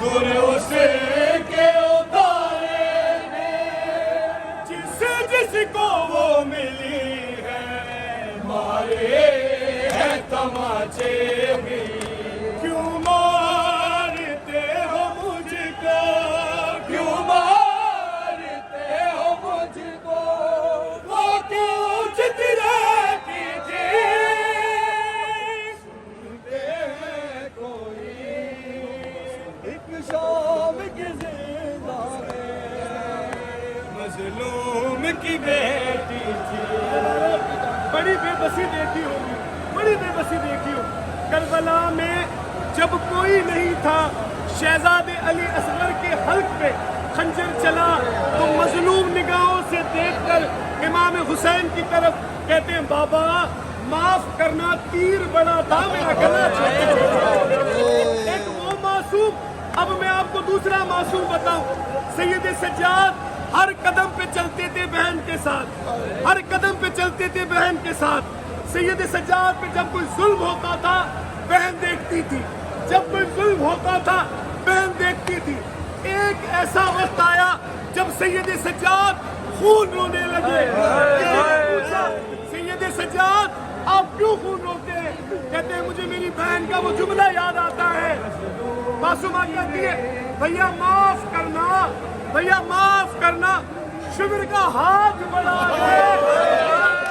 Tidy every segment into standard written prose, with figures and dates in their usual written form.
دور اس کے اتارے ہیں جس کو وہ ملی ہے مارے ہیں تماچے بھی کیوں مارتے ہو مجھ کو کیوں مارتے ہو مجھ کو وہ کیوں چترے کی تھی سنتے ہیں کوئی ایک شام کی زندہ میں مظلوم کی بیٹی تھی بڑی بے بسی دیکھی ہوگی بڑی بے بسی دیکھی ہو کربلا میں جب کوئی نہیں تھا شہزاد علی اصغر کے حلق پہ خنجر چلا تو مظلوم نگاہوں سے دیکھ کر امام حسین کی طرف کہتے ہیں بابا معاف کرنا تیر بڑا تھا میرا گلا چھوٹا ایک وہ معصوم اب میں آپ کو دوسرا معصوم بتاؤں سید سجاد ہر قدم پہ چلتے تھے بہن کے ساتھ ہر قدم پہ چلتے تھے بہن کے ساتھ سید سجاد پہ جب کوئی ظلم ہوتا تھا بہن دیکھتی تھی جب کوئی ظلم ہوتا تھا بہن دیکھتی تھی ایک ایسا وقت آیا جب سید سجاد خون رونے لگے سید سجاد آپ کیوں خون روتے ہیں کہتے ہیں مجھے میری بہن کا وہ جملہ یاد آتا ہے معصومہ کہتی ہے بھیا معاف کرنا بھیا معاف کرنا شبر کا ہاتھ بڑھا ہے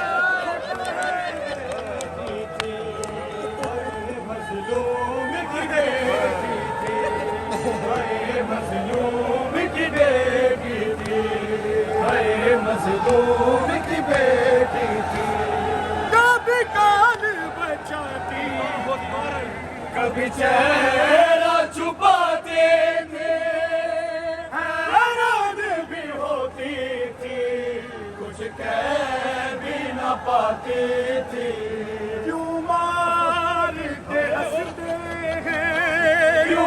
مظلوم کی بیٹی تھی مظلوم کی بیٹی تھی مظلوم کی بیٹی تھی کبھی کان بچاتی کبھی چہرہ چھپاتے تھے حیران بھی ہوتی تھی کچھ کہہ بھی نہ پاتی تھی کیوں مارتے ہنستے ہیں کیوں